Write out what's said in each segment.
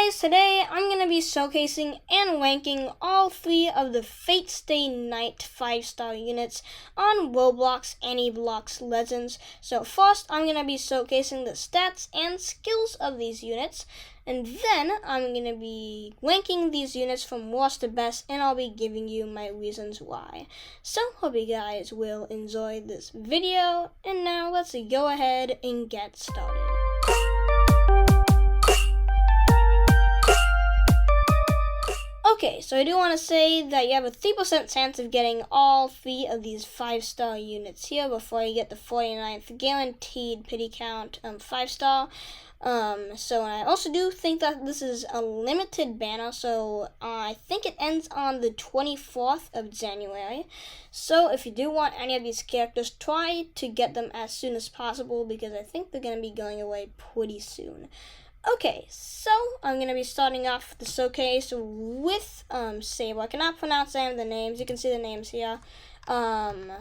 guys, today I'm going to be showcasing and ranking all 3 of the Fate Stay Night 5-star units on Roblox Ani-Blox Legends. So first I'm going to be showcasing the stats and skills of these units, and then I'm going to be ranking these units from worst to best, and I'll be giving you my reasons why. So hope you guys will enjoy this video, and now let's go ahead and get started. Okay, so I do want to say that you have a 3% chance of getting all 3 of these 5-star units here before you get the 49th guaranteed pity count 5-star. So I also do think that this is a limited banner, so I think it ends on the 24th of January. So if you do want any of these characters, try to get them as soon as possible because I think they're going to be going away pretty soon. Okay, so I'm going to be starting off the showcase with Saber. I cannot pronounce any of the names. You can see the names here. You can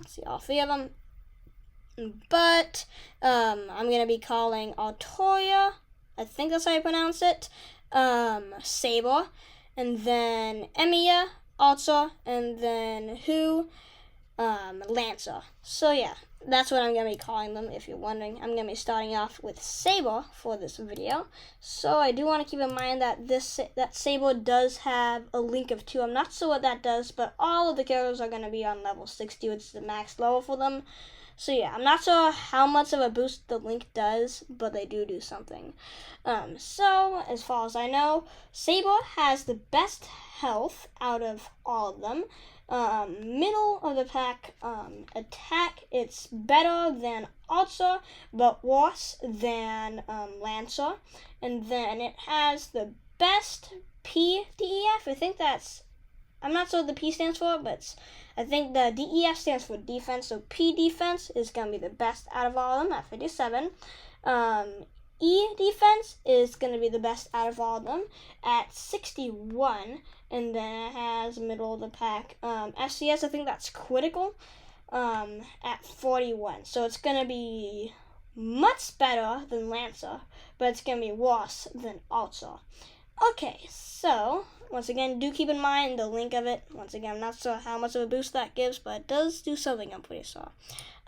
see all 3 of them. But I'm going to be calling Arteria, I think that's how you pronounce it, Saber, and then EMIYA, Archer, and then Lancer. So yeah, that's what I'm going to be calling them, if you're wondering. I'm going to be starting off with Saber for this video. So I do want to keep in mind that that Saber does have a link of 2. I'm not sure what that does, but all of the characters are going to be on level 60, which is the max level for them. So yeah, I'm not sure how much of a boost the link does, but they do something. So as far as I know, Saber has the best health out of all of them. Middle of the pack attack, it's better than Archer, but worse than Lancer. And then it has the best PDEF. I think I'm not sure what the P stands for, but I think the DEF stands for defense. So P defense is going to be the best out of all of them at 57. E defense is going to be the best out of all of them at 61. And then it has middle of the pack FCS, I think that's critical, at 41. So it's going to be much better than Lancer, but it's going to be worse than Archer. Okay, so once again, do keep in mind the link of it. Once again, I'm not sure how much of a boost that gives, but it does do something, I'm pretty sure.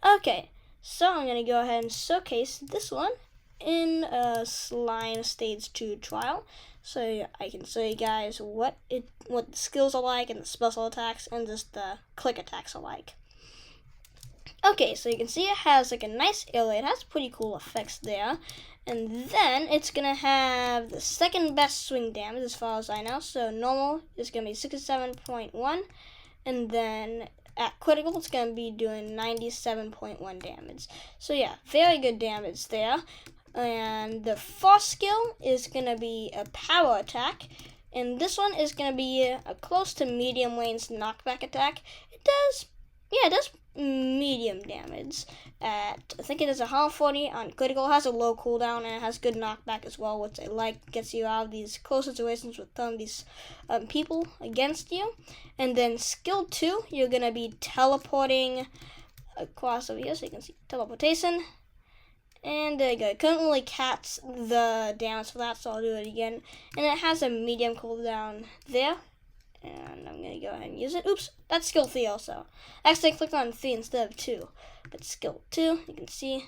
Okay, so I'm going to go ahead and showcase this one in a Chulainn Stage 2 trial. So I can show you guys what the skills are like and the special attacks and just the click attacks are like. Okay, so you can see it has like a nice area. It has pretty cool effects there. And then it's going to have the second best swing damage as far as I know. So normal is going to be 67.1. And then at critical it's going to be doing 97.1 damage. So yeah, very good damage there. And the first skill is going to be a power attack. And this one is going to be a close to medium range knockback attack. It does medium damage at, I think it is 140 on critical. It has a low cooldown and it has good knockback as well, which I like. Gets you out of these close situations with some of these people against you. And then skill 2, you're going to be teleporting across over here, so you can see teleportation. And there you go. I couldn't really catch the damage for that, so I'll do it again. And it has a medium cooldown there. And I'm going to go ahead and use it. Oops, that's skill 3 also. Actually, I clicked on 3 instead of 2. But skill 2, you can see,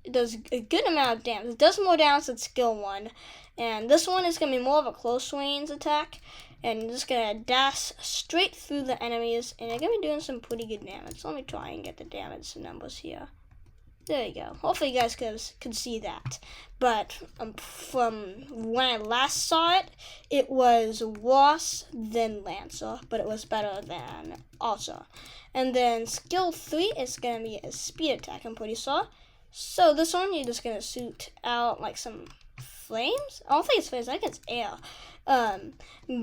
it does a good amount of damage. It does more damage than skill 1. And this one is going to be more of a close range attack. And you're just going to dash straight through the enemies. And you're going to be doing some pretty good damage. So let me try and get the damage numbers here. There you go. Hopefully you guys could see that. But from when I last saw it, it was worse than Lancer, but it was better than Archer. And then skill 3 is going to be a speed attack, I'm pretty sure. So this one, you're just going to shoot out like some flames. I don't think it's flames, I think it's air.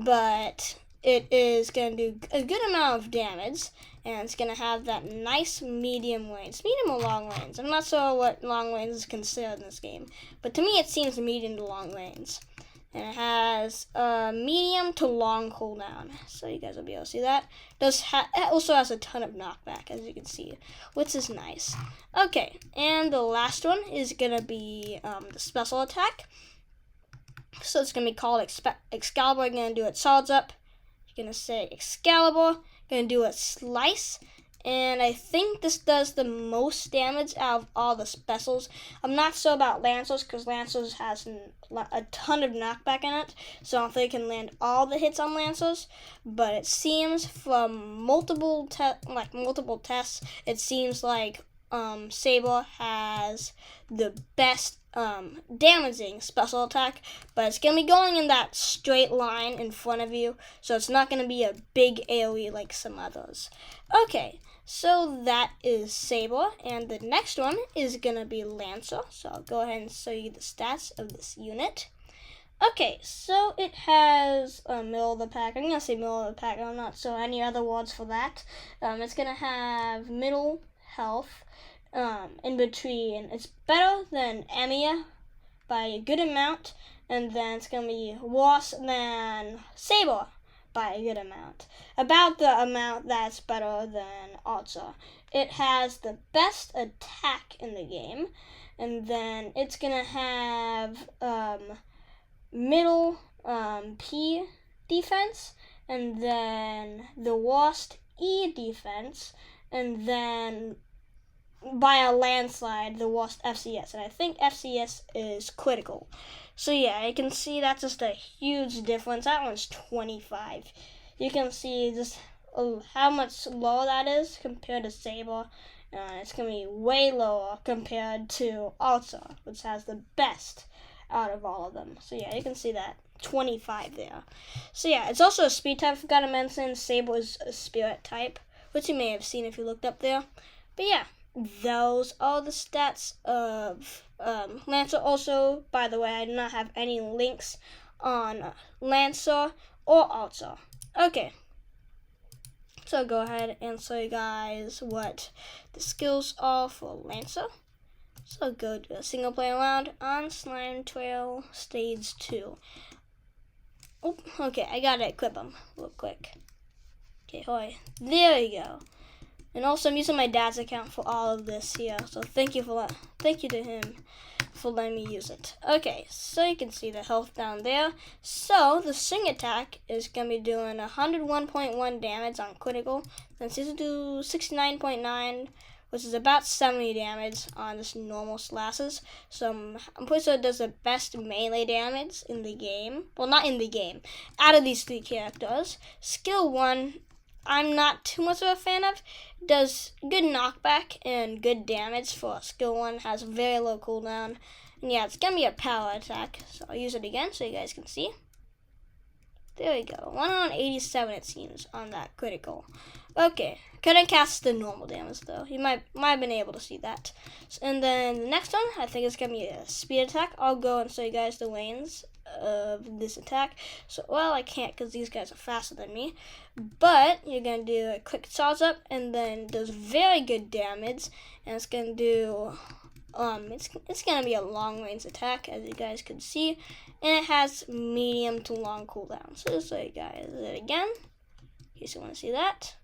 But it is going to do a good amount of damage. And it's going to have that nice medium range. Medium or long range. I'm not sure what long range is considered in this game. But to me it seems medium to long range. And it has a medium to long cooldown. So you guys will be able to see that. It also has a ton of knockback, as you can see. Which is nice. Okay, and the last one is going to be the special attack. So it's going to be called Excalibur. You're going to do it solids up. You're going to say Excalibur. You're going to do a slice. And I think this does the most damage out of all the specials. I'm not sure about Lancers because Lancers has a ton of knockback in it. So I don't think it can land all the hits on Lancers. But it seems from multiple tests, it seems like Saber has the best damaging special attack, but it's going to be going in that straight line in front of you, so it's not going to be a big AoE like some others. Okay, so that is Saber, and the next one is going to be Lancer, so I'll go ahead and show you the stats of this unit. Okay, so it has middle of the pack. I'm going to say middle of the pack. I'm not sure any other words for that. It's going to have middle health. In between, it's better than EMIYA by a good amount, and then it's going to be worse than Saber by a good amount. About the amount that's better than Arteria. It has the best attack in the game, and then it's going to have middle P defense, and then the worst E defense, and then by a landslide the worst FCS, and I think FCS is critical. So yeah, you can see that's just a huge difference. That one's 25. You can see just how much lower that is compared to Saber. It's going to be way lower compared to Arteria, which has the best out of all of them. So yeah, you can see that 25 there. So yeah, it's also a speed type. I forgot to mention Saber is a spirit type, which you may have seen if you looked up there. But yeah, those are the stats of Lancer. Also, by the way, I do not have any links on Lancer or Arteria. Okay, so go ahead and show you guys what the skills are for Lancer. So go to a single player round on Slime Trail Stage 2. Oh, okay, I gotta equip them real quick. Okay, hold on. There you go. And also, I'm using my dad's account for all of this here, so thank you to him for letting me use it. Okay, so you can see the health down there. So the swing attack is gonna be doing 101.1 damage on critical. Then it's going to do 69.9, which is about 70 damage on just normal slashes. So I'm pretty sure it does the best melee damage in the game. Well, not in the game. Out of these three characters, skill 1. I'm not too much of a fan of. It does good knockback and good damage for skill 1. Has very low cooldown. And yeah, it's going to be a power attack. So I'll use it again so you guys can see. There we go. 187 it seems on that critical. Okay. Couldn't cast the normal damage though. You might have been able to see that. And then the next one, I think it's going to be a speed attack. I'll go and show you guys the lanes of this attack. So, well, I can't because these guys are faster than me. But you're going to do a quick charge up, and then it does very good damage. And it's going to do, it's going to be a long range attack, as you guys can see. And it has medium to long cooldown. So just so you guys it again, in case you want to see that.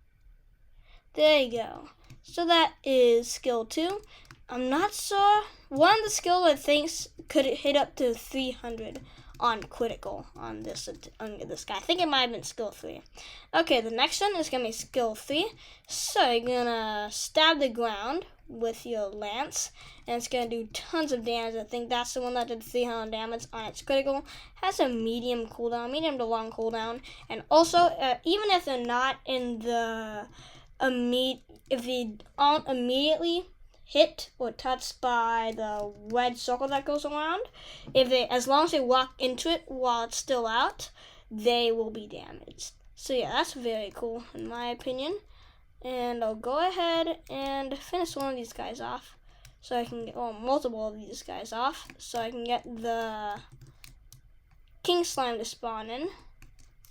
There you go. So that is skill 2. I'm not sure. One of the skills I think could hit up to 300 on critical on this guy. I think it might have been skill 3. Okay, the next one is going to be skill 3. So you're going to stab the ground with your lance, and it's going to do tons of damage. I think that's the one that did 300 damage on its critical. Has a medium cooldown, medium to long cooldown. And also, even if they're not in the if they aren't immediately hit or touched by the red circle that goes around, as long as they walk into it while it's still out, they will be damaged. So yeah, that's very cool in my opinion. And I'll go ahead and finish one of these guys off, so I can get multiple of these guys off, so I can get the King Slime to spawn in.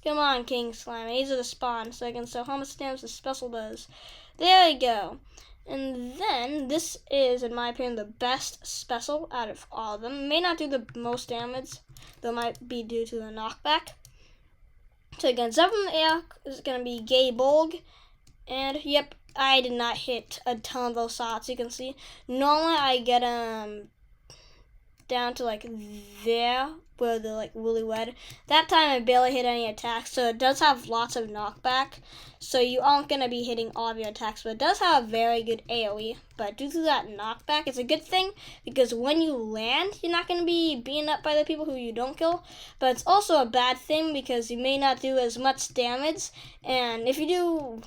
Come on, King Slime. I need you to spawn so I can show how much damage the special does. There we go. And then, this is, in my opinion, the best special out of all of them. May not do the most damage, though might be due to the knockback. So again, Zep in the air is going to be Gay Bolg. And, yep, I did not hit a ton of those shots, you can see. Normally, I get down to, like, there, where they're like really red. That time I barely hit any attacks, so it does have lots of knockback. So you aren't going to be hitting all of your attacks, but it does have a very good AoE. But due to that knockback, it's a good thing because when you land, you're not going to be beaten up by the people who you don't kill. But it's also a bad thing because you may not do as much damage, and if you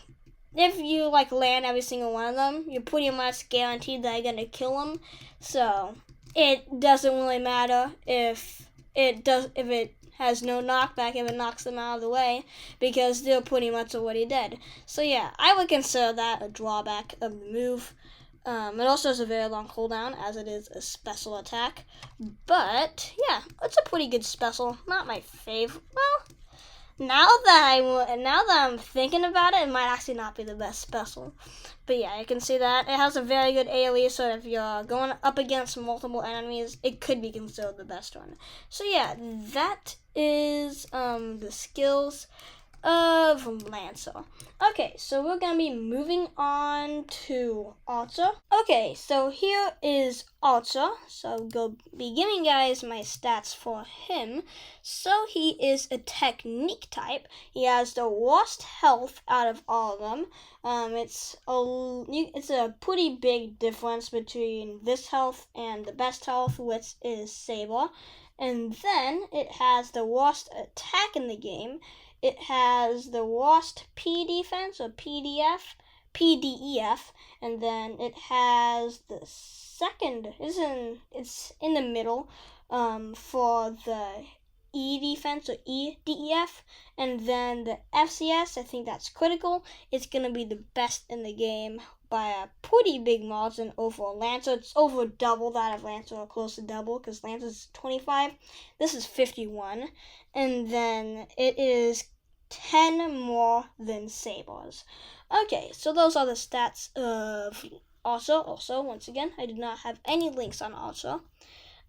like land every single one of them, you're pretty much guaranteed that you're gonna kill them. So it doesn't really matter if it has no knockback, if it knocks them out of the way, because they're pretty much already dead. So yeah, I would consider that a drawback of the move. It also has a very long cooldown, as it is a special attack. But yeah, it's a pretty good special. Not my favorite. Well, now that I'm thinking about it, it might actually not be the best special. But yeah, you can see that it has a very good AoE, so if you're going up against multiple enemies, it could be considered the best one. So yeah, that is the skills of Lancer. Okay, so we're gonna be moving on to Archer. Okay, so here is Archer. So I'll go be giving guys my stats for him. So he is a technique type. He has the worst health out of all of them. It's a pretty big difference between this health and the best health, which is Saber. And then it has the worst attack in the game. It has the worst P defense, or PDF, and then it has the second, it's in the middle, for the E defense, or EDEF, and then the FCS, I think that's critical. It's going to be the best in the game by a pretty big margin over Lancer. It's over double that of Lancer, or close to double, because Lancer's 25. This is 51. And then it is 10 more than Saber's. Okay, so those are the stats of Archer. Also, once again, I do not have any links on Archer.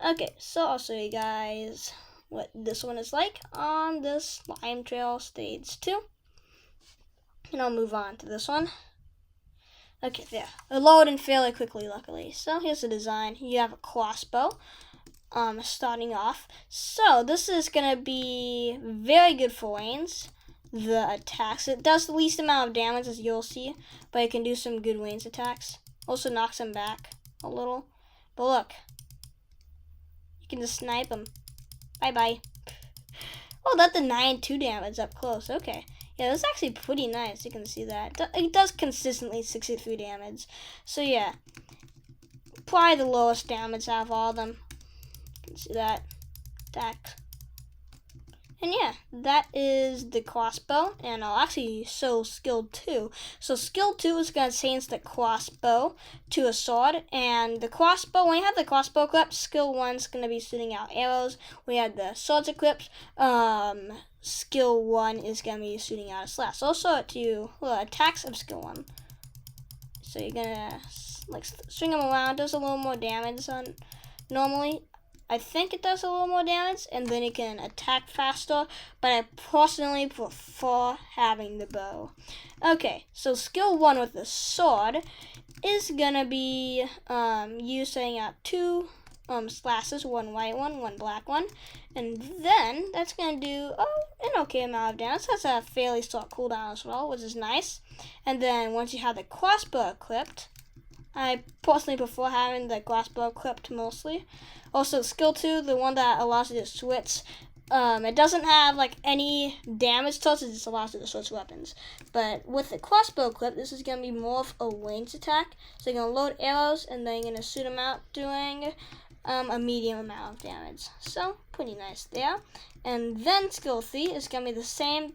Okay, so I'll show you guys what this one is like on this Slime Trail Stage 2. And I'll move on to this one. Okay, there. It loaded fairly quickly, luckily. So here's the design. You have a crossbow. Starting off. So this is gonna be very good for range. The attacks. It does the least amount of damage, as you'll see, but it can do some good range attacks. Also knocks them back a little. But look, you can just snipe them. Bye bye. Oh, that did 9-2 damage up close. Okay. Yeah, that's actually pretty nice. You can see that. It does consistently 63 damage. So yeah, probably the lowest damage out of all of them. You can see that. Attack. And yeah, that is the crossbow, and I'll actually show skill 2. So skill 2 is going to change the crossbow to a sword, and the crossbow, when you have the crossbow equipped, skill 1 is going to be shooting out arrows. When you have the swords equipped, skill 1 is going to be shooting out a slash. So I'll show it to you, attacks of skill 1. So you're going to like string them around, does a little more damage on normally. I think it does a little more damage, and then it can attack faster, but I personally prefer having the bow. Okay, so skill 1 with the sword is gonna be you setting out 2 slashes, 1 white one, 1 black one, and then that's gonna do an okay amount of damage. That's a fairly short cooldown as well, which is nice. And then once you have the crossbow equipped, I personally prefer having the crossbow equipped mostly. Also, skill 2, the one that allows you to switch, it doesn't have like any damage to it, it just allows you to switch weapons. But with the crossbow equipped, this is going to be more of a ranged attack. So you're going to load arrows, and then you're going to shoot them out doing a medium amount of damage. So, pretty nice there. And then skill 3 is going to be the same,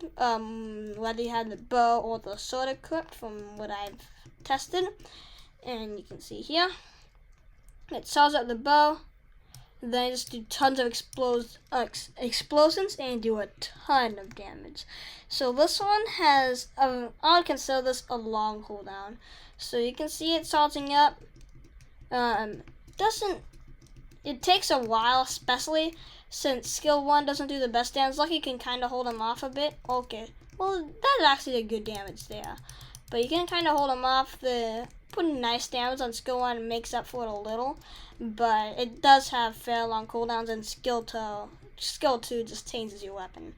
whether you have the bow or the sword equipped from what I've tested. And you can see here, it charges up the bow, then you just do tons of explosions and do a ton of damage. So this one has, I would consider this a long cooldown. So you can see it charging up. It takes a while, especially since skill 1 doesn't do the best damage. Lucky you can kind of hold him off a bit. Okay, well that's actually a good damage there. But you can kind of hold him off. The pretty nice damage on skill 1 and makes up for it a little. But it does have fairly long cooldowns, and skill skill 2 just changes your weapon.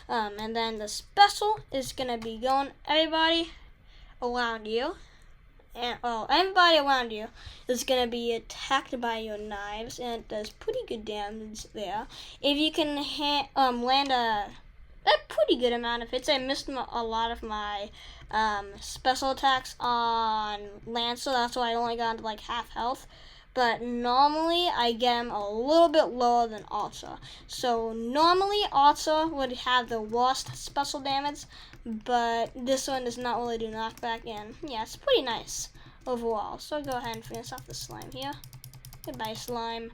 And then the special is gonna be going everybody around you. And everybody around you is gonna be attacked by your knives, and it does pretty good damage there. If you can land a pretty good amount of hits. I missed a lot of my special attacks on Lancer. That's why I only got to like half health. But normally I get him a little bit lower than Archer. So normally Archer would have the worst special damage, but this one does not really do knockback, and yeah, it's pretty nice overall. So go ahead and finish off the slime here. Goodbye, slime.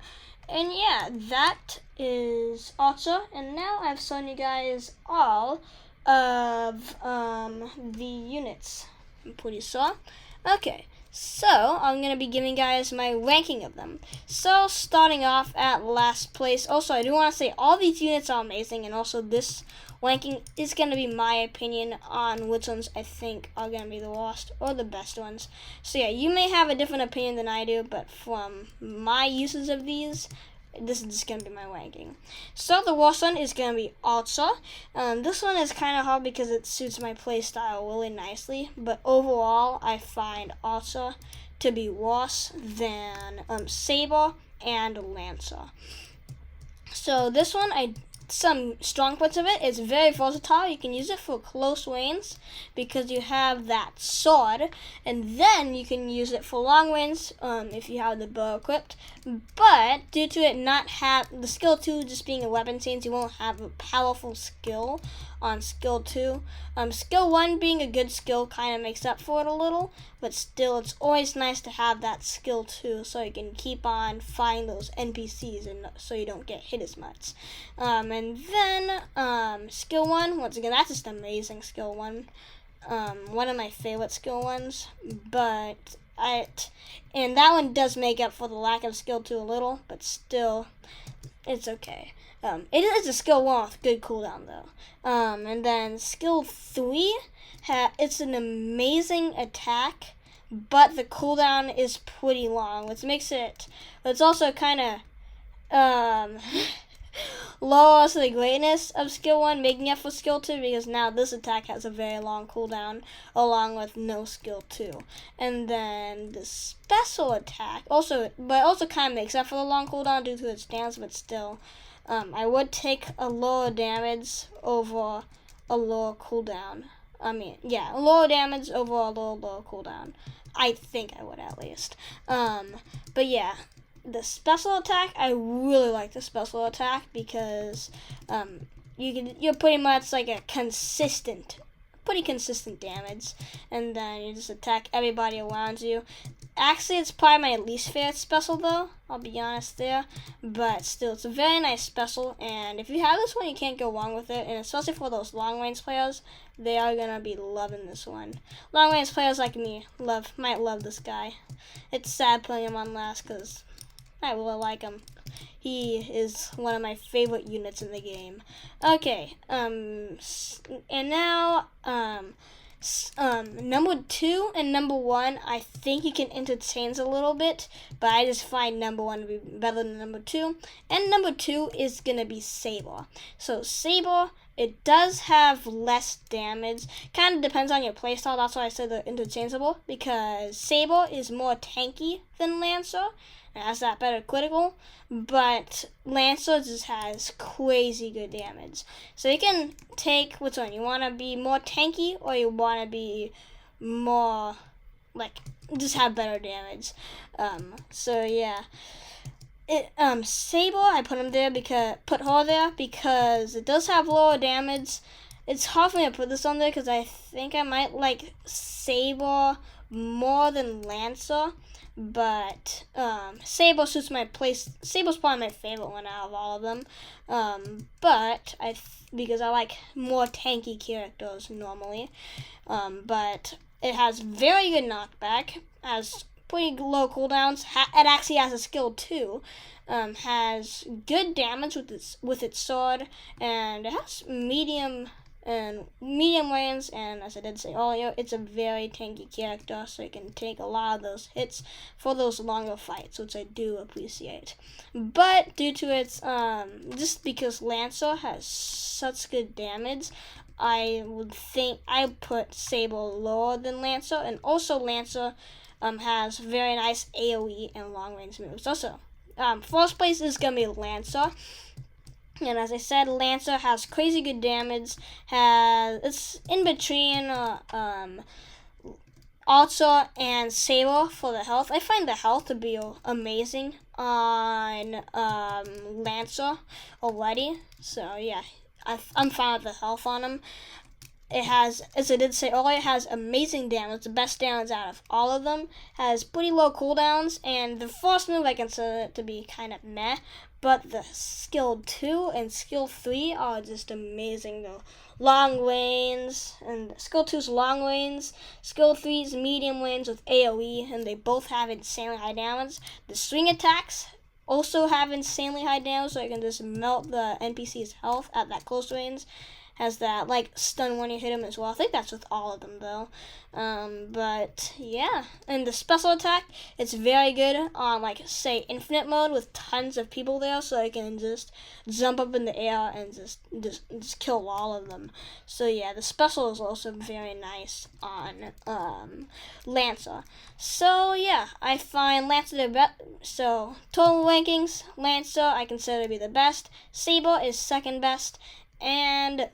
And yeah, that is Archer, and now I've shown you guys all of the units. I'm pretty sure. Okay, so I'm going to be giving guys my ranking of them. So starting off at last place, also I do want to say all these units are amazing, and also this ranking is going to be my opinion on which ones I think are going to be the worst or the best ones. So yeah, you may have a different opinion than I do, but from my uses of these, this is just going to be my ranking. So the worst one is going to be Archer. This one is kind of hard because it suits my playstyle really nicely, but overall I find Archer to be worse than Saber and Lancer. So this one, some strong points of it, it's very versatile. You can use it for close range because you have that sword, and then you can use it for long range if you have the bow equipped. But due to it not have the skill 2 just being a weapon change, you won't have a powerful skill on skill 2. Skill 1 being a good skill kind of makes up for it a little, but still it's always nice to have that skill 2 so you can keep on fighting those NPCs and so you don't get hit as much. And then skill 1, once again, that's just amazing skill 1. One of my favorite skill 1s, but and that one does make up for the lack of skill 2 a little, but still, it's okay. It is a skill 1 with good cooldown though. And then skill 3, it's an amazing attack, but the cooldown is pretty long, which makes it, it's also kind of lowers the greatness of skill 1, making up for skill 2, because now this attack has a very long cooldown along with no skill 2. And then the special attack also kind of makes up for the long cooldown due to its stance, but still, I would take a lower damage over a lower cooldown. A lower damage over a lower cooldown. I think I would at least. But yeah. The special attack, I really like the special attack because you're pretty much like a pretty consistent damage, and then you just attack everybody around you. Actually, it's probably my least favorite special though, I'll be honest there, but still, it's a very nice special, and if you have this one, you can't go wrong with it, and especially for those long range players, they are gonna be loving this one. Long range players like me might love this guy. It's sad putting him on last because I really like him. He is one of my favorite units in the game. Okay, and now, number 2 and number 1, I think you can interchange a little bit, but I just find number 1 to be better than number 2. And number 2 is gonna be Saber. So Saber, it does have less damage. Kind of depends on your playstyle. That's why I said they're interchangeable, because Saber is more tanky than Lancer. It has that better critical, but Lancer just has crazy good damage. So you can take which one. You want to be more tanky, or you want to be more, just have better damage. So yeah. Saber, I put her there because it does have lower damage. It's hard for me to put this on there because I think I might like Saber more than Lancer. But Saber suits my place. Saber's probably my favorite one out of all of them. But because I like more tanky characters normally. But it has very good knockback. Has pretty low cooldowns. It actually has a skill 2. Has good damage with its sword, and it has medium and medium range, and as I did say earlier, it's a very tanky character, so it can take a lot of those hits for those longer fights, which I do appreciate. But due to its, just because Lancer has such good damage, I would think I put Saber lower than Lancer, and also Lancer has very nice AoE and long range moves. Also, first place is gonna be Lancer. And as I said, Lancer has crazy good damage. It's in between Archer and Saber for the health. I find the health to be amazing on Lancer already. So yeah, I'm fine with the health on him. It has, as I did say earlier, it has amazing damage, the best damage out of all of them. Has pretty low cooldowns, and the first move I consider it to be kind of meh, but the skill 2 and skill 3 are just amazing though. Long range, and skill 2's long range, skill 3's medium range with AoE, and they both have insanely high damage. The swing attacks also have insanely high damage, so you can just melt the NPC's health at that close range. Has that, like, stun when you hit him as well. I think that's with all of them, though. But, yeah. And the special attack, it's very good on, like, say, infinite mode with tons of people there, so I can just jump up in the air and just kill all of them. So, yeah, the special is also very nice on Lancer. So, yeah, I find Lancer the best. So, total rankings, Lancer I consider to be the best. Saber is second best. And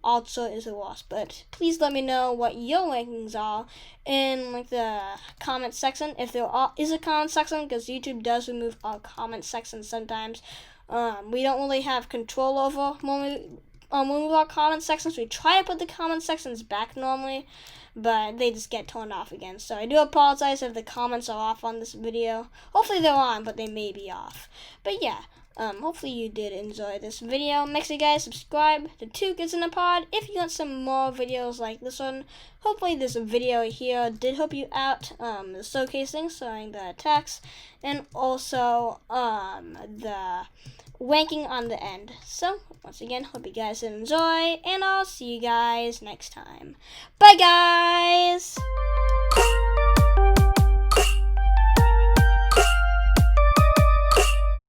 also is the worst. But please let me know what your rankings are in like the comment section, if there is a comment section, because YouTube does remove our comment section sometimes. We don't really have control over when we move our comment sections. We try to put the comment sections back normally, but they just get turned off again. So I do apologize if the comments are off on this video. Hopefully they're on, but they may be off. But yeah. Hopefully you did enjoy this video. Make sure you guys subscribe to 2 Kids in a Pod if you want some more videos like this one. Hopefully this video here did help you out. The showcasing, showing the attacks, and also the ranking on the end. So, once again, hope you guys did enjoy, and I'll see you guys next time. Bye, guys!